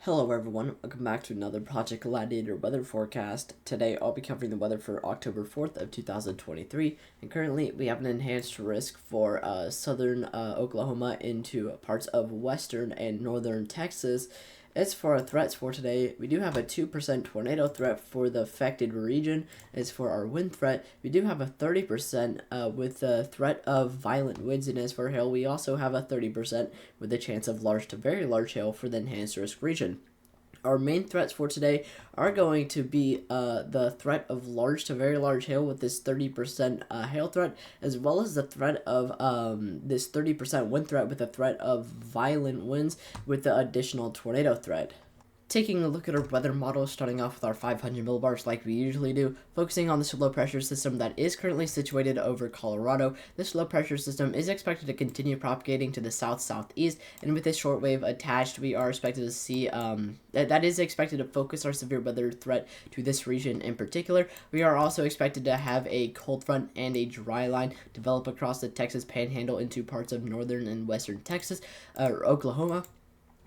Hello everyone, welcome back to another Project Gladiator weather forecast. Today I'll be covering the weather for October 4th of 2023, and currently we have an enhanced risk for southern Oklahoma into parts of western and northern Texas. As for our threats for today, we do have a 2% tornado threat for the affected region. As for our wind threat, we do have a 30% with the threat of violent winds, and as for hail, we also have a 30% with the chance of large to very large hail for the enhanced risk region. Our main threats for today are going to be the threat of large to very large hail with this 30% hail threat, as well as the threat of this 30% wind threat with the threat of violent winds with the additional tornado threat. Taking a look at our weather model, starting off with our 500 millibars like we usually do, focusing on this low pressure system that is currently situated over Colorado. This low pressure system is expected to continue propagating to the south-southeast, and with this short wave attached, we are expected to see that is expected to focus our severe weather threat to this region in particular. We are also expected to have a cold front and a dry line develop across the Texas Panhandle into parts of northern and western Texas, Oklahoma.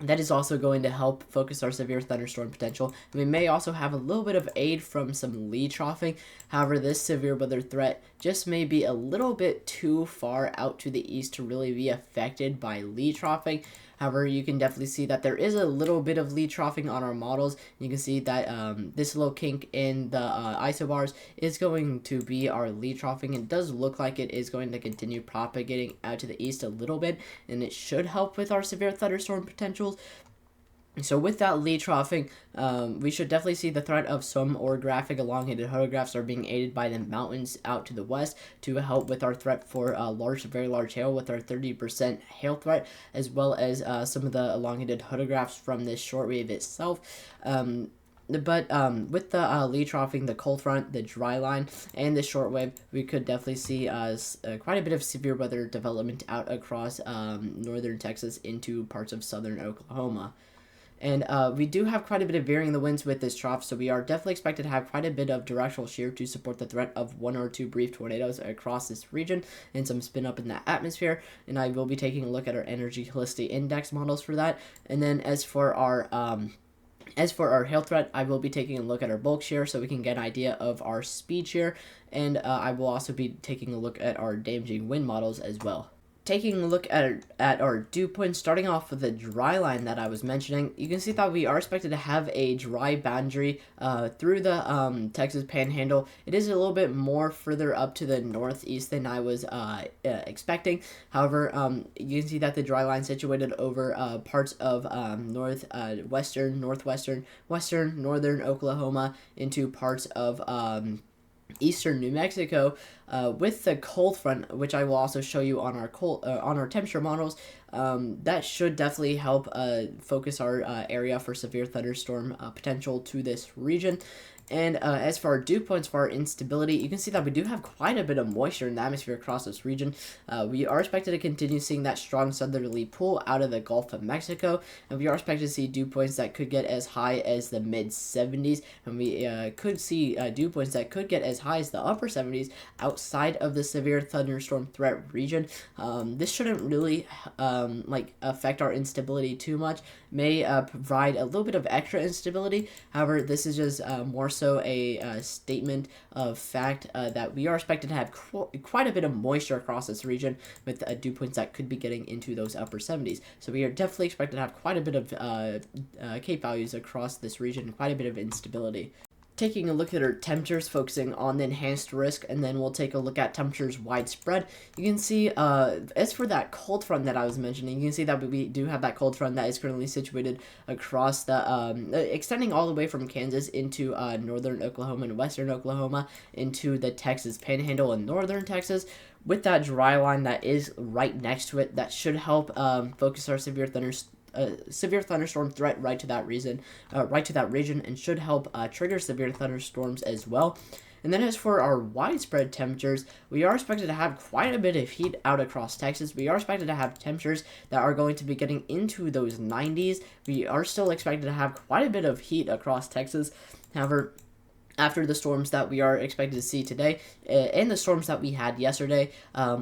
That is also going to help focus our severe thunderstorm potential. And we may also have a little bit of aid from some lee troughing. However, this severe weather threat just may be a little bit too far out to the east to really be affected by lee troughing. However, you can definitely see that there is a little bit of lee troughing on our models. You can see that this little kink in the isobars is going to be our lee troughing. It does look like it is going to continue propagating out to the east a little bit, and it should help with our severe thunderstorm potentials. So with that lee troughing, we should definitely see the threat of some orographic elongated hodographs are being aided by the mountains out to the west to help with our threat for large to very large hail with our 30% hail threat, as well as some of the elongated hodographs from this shortwave itself. But with the lee troughing, the cold front, the dry line, and the shortwave, we could definitely see quite a bit of severe weather development out across northern Texas into parts of southern Oklahoma. And we do have quite a bit of veering in the winds with this trough, so we are definitely expected to have quite a bit of directional shear to support the threat of one or two brief tornadoes across this region and some spin up in the atmosphere. And I will be taking a look at our energy helicity index models for that. And then as for our hail threat, I will be taking a look at our bulk shear so we can get an idea of our speed shear, and I will also be taking a look at our damaging wind models as well. Taking a look at our dew points, starting off with the dry line that I was mentioning, you can see that we are expected to have a dry boundary through the Texas Panhandle. It is a little bit more further up to the northeast than I was expecting. However, you can see that the dry line situated over parts of northwestern, northern Oklahoma into parts of eastern New Mexico, with the cold front, which I will also show you on our temperature models. That should definitely help focus our area for severe thunderstorm potential to this region. And as for our dew points for our instability, you can see that we do have quite a bit of moisture in the atmosphere across this region. We are expected to continue seeing that strong southerly pull out of the Gulf of Mexico, and we are expected to see dew points that could get as high as the mid-70s, and we could see dew points that could get as high as the upper 70s outside of the severe thunderstorm threat region. This shouldn't really affect our instability too much. May provide a little bit of extra instability. However, this is just more so a statement of fact that we are expected to have quite a bit of moisture across this region with dew points that could be getting into those upper 70s. So we are definitely expected to have quite a bit of Cape values across this region, quite a bit of instability. Taking a look at our temperatures, focusing on the enhanced risk, and then we'll take a look at temperatures widespread. You can see, as for that cold front that I was mentioning, you can see that we do have that cold front that is currently situated across the, extending all the way from Kansas into northern Oklahoma and western Oklahoma into the Texas Panhandle and northern Texas. With that dry line that is right next to it, that should help focus our severe thunderstorm threat right to that region, and should help trigger severe thunderstorms as well. And then as for our widespread temperatures, we are expected to have quite a bit of heat out across Texas. We are expected to have temperatures that are going to be getting into those 90s. We are still expected to have quite a bit of heat across Texas. However, after the storms that we are expected to see today and the storms that we had yesterday,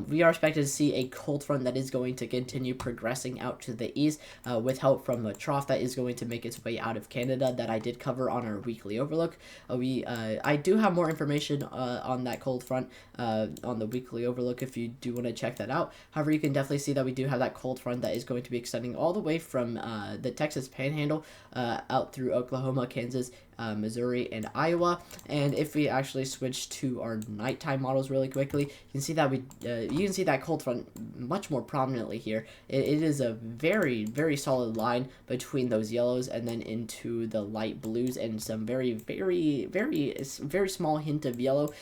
we are expected to see a cold front that is going to continue progressing out to the east with help from a trough that is going to make its way out of Canada that I did cover on our weekly overlook. I do have more information on that cold front on the weekly overlook if you do want to check that out. However, you can definitely see that we do have that cold front that is going to be extending all the way from the Texas Panhandle out through Oklahoma, Kansas, Missouri, and Iowa. And if we actually switch to our nighttime models really quickly, you can see that you can see that cold front much more prominently here. It is a very, very solid line between those yellows and then into the light blues and some very, very, very small hint of yellow.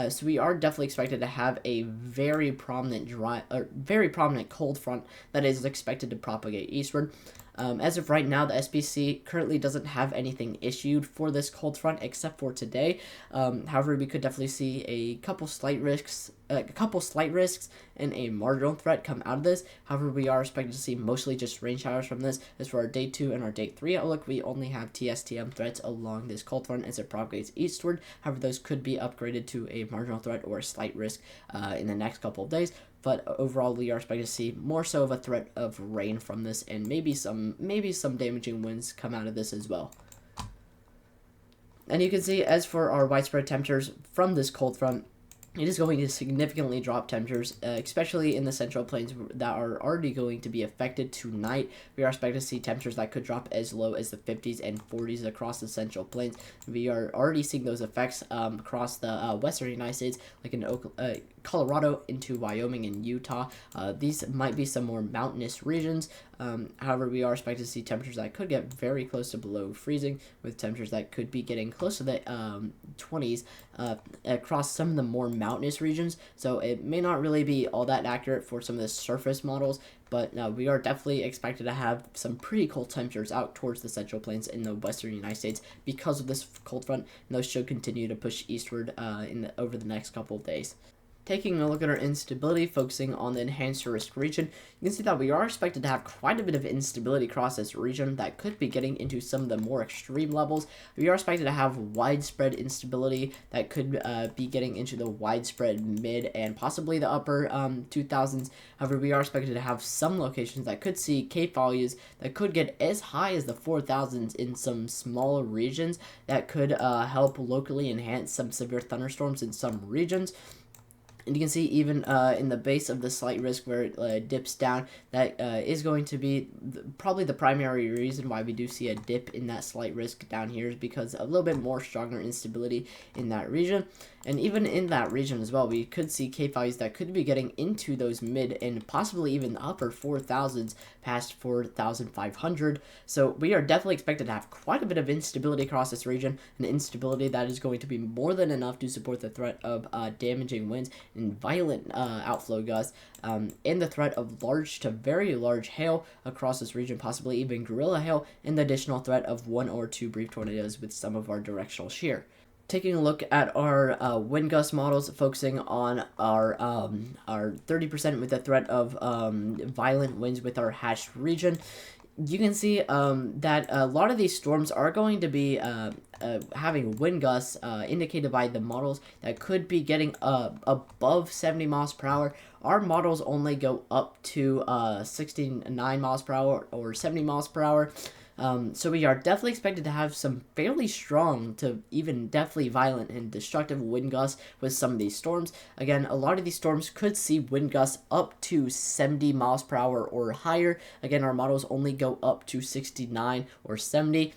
So we are definitely expected to have a very prominent cold front that is expected to propagate eastward. As of right now, the SPC currently doesn't have anything issued for this cold front except for today. However, we could definitely see a couple slight risks and a marginal threat come out of this. However, we are expected to see mostly just rain showers from this. As for our day 2 and our day 3 outlook, we only have TSTM threats along this cold front as it propagates eastward. However, those could be upgraded to a marginal threat or a slight risk in the next couple of days. But overall, we are expecting to see more so of a threat of rain from this, and maybe some damaging winds come out of this as well. And you can see, as for our widespread temperatures from this cold front, it is going to significantly drop temperatures, especially in the central plains that are already going to be affected tonight. We are expecting to see temperatures that could drop as low as the 50s and 40s across the central plains. We are already seeing those effects across the western United States, like in Colorado into Wyoming and Utah. These might be some more mountainous regions. However, we are expected to see temperatures that could get very close to below freezing, with temperatures that could be getting close to the 20s across some of the more mountainous regions. So it may not really be all that accurate for some of the surface models, but we are definitely expected to have some pretty cold temperatures out towards the central plains in the western United States because of this cold front, and those should continue to push eastward over the next couple of days. Taking a look at our instability, focusing on the enhanced risk region, you can see that we are expected to have quite a bit of instability across this region that could be getting into some of the more extreme levels. We are expected to have widespread instability that could be getting into the widespread mid and possibly the upper 2000s. However, we are expected to have some locations that could see Cape values that could get as high as the 4000s in some smaller regions that could help locally enhance some severe thunderstorms in some regions. And you can see even in the base of the slight risk where it dips down, that is going to be probably the primary reason why we do see a dip in that slight risk down here, is because a little bit more stronger instability in that region. And even in that region as well, we could see Cape values that could be getting into those mid and possibly even upper 4000s past 4500. So we are definitely expected to have quite a bit of instability across this region, an instability that is going to be more than enough to support the threat of damaging winds and violent outflow gusts, and the threat of large to very large hail across this region, possibly even gorilla hail, and the additional threat of 1 or 2 brief tornadoes with some of our directional shear. Taking a look at our wind gust models, focusing on our 30% with the threat of violent winds with our hatched region, you can see that a lot of these storms are going to be having wind gusts indicated by the models that could be getting above 70 miles per hour. Our models only go up to 69 miles per hour or 70 miles per hour. So we are definitely expected to have some fairly strong to even definitely violent and destructive wind gusts with some of these storms. Again, a lot of these storms could see wind gusts up to 70 miles per hour or higher. Again, our models only go up to 69 or 70.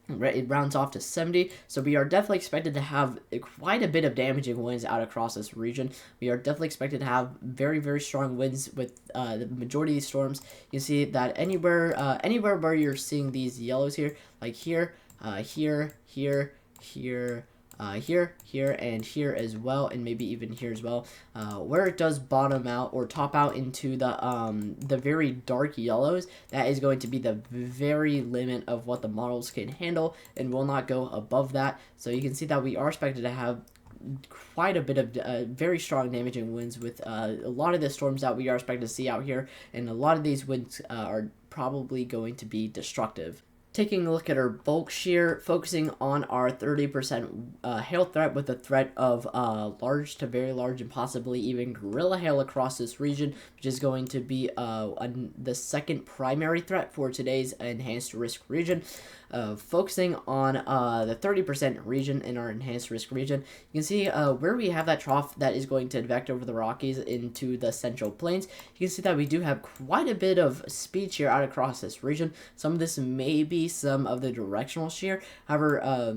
It rounds off to 70, so we are definitely expected to have quite a bit of damaging winds out across this region. We are definitely expected to have very, very strong winds with the majority of these storms. You see that anywhere where you're seeing these yellows here, like here, here, and here as well, and maybe even here as well, where it does bottom out or top out into the very dark yellows, that is going to be the very limit of what the models can handle and will not go above that. So you can see that we are expected to have quite a bit of very strong damaging winds with a lot of the storms that we are expected to see out here, and a lot of these winds are probably going to be destructive. Taking a look at our bulk shear, focusing on our 30% hail threat with a threat of large to very large and possibly even gorilla hail across this region, which is going to be the second primary threat for today's enhanced risk region. Focusing on the 30% region in our enhanced risk region, you can see where we have that trough that is going to advect over the Rockies into the Central Plains. You can see that we do have quite a bit of speed shear out across this region. Some of this may be some of the directional shear. However,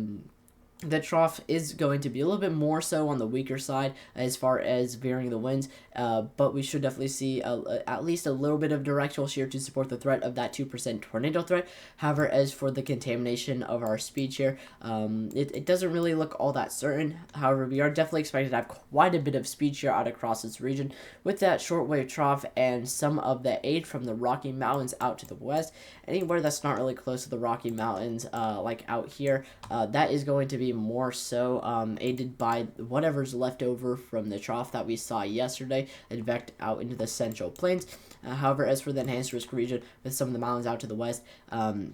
the trough is going to be a little bit more so on the weaker side as far as varying the winds, but we should definitely see at least a little bit of directional shear to support the threat of that 2% tornado threat. However, as for the contamination of our speed shear, it doesn't really look all that certain. However, we are definitely expected to have quite a bit of speed shear out across this region with that shortwave trough and some of the aid from the Rocky Mountains out to the west. Anywhere that's not really close to the Rocky Mountains, like out here, that is going to be more so aided by whatever's left over from the trough that we saw yesterday advect out into the Central Plains. However, as for the enhanced risk region with some of the mountains out to the west, and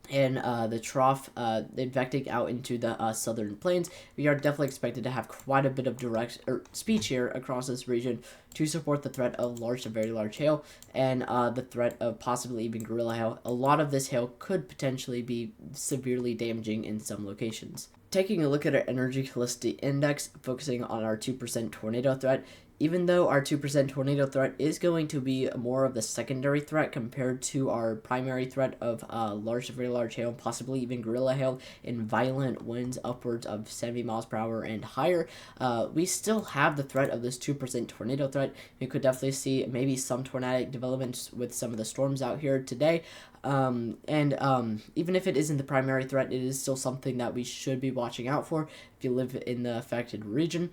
the trough advecting out into the southern plains, we are definitely expected to have quite a bit of speed shear across this region to support the threat of large to very large hail and the threat of possibly even gorilla hail. A lot of this hail could potentially be severely damaging in some locations. Taking a look at our energy helicity index, focusing on our 2% tornado threat, even though our 2% tornado threat is going to be more of the secondary threat compared to our primary threat of large to very large hail, possibly even gorilla hail, and violent winds upwards of 70 miles per hour and higher, we still have the threat of this 2% tornado threat. We could definitely see maybe some tornadic developments with some of the storms out here today. Even if it isn't the primary threat, it is still something that we should be watching out for if you live in the affected region.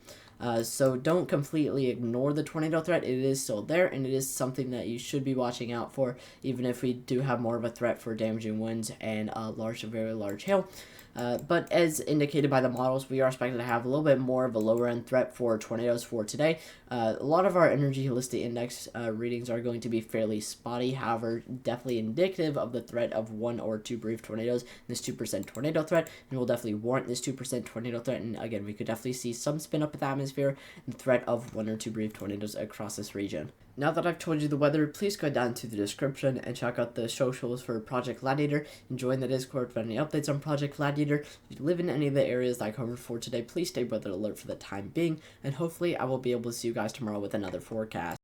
So don't completely ignore the tornado threat. It is still there, and it is something that you should be watching out for, even if we do have more of a threat for damaging winds and large to very large hail. But as indicated by the models, we are expected to have a little bit more of a lower end threat for tornadoes for today. A lot of our energy helicity index readings are going to be fairly spotty, however, definitely indicative of the threat of 1 or 2 brief tornadoes, this 2% tornado threat, and will definitely warrant this 2% tornado threat. And again, we could definitely see some spin up in the atmosphere and threat of 1 or 2 brief tornadoes across this region. Now that I've told you the weather, please go down to the description and check out the socials for Project Gladiator and join the Discord for any updates on Project Gladiator. If you live in any of the areas that I covered for today, please stay weather alert for the time being, and hopefully I will be able to see you guys tomorrow with another forecast.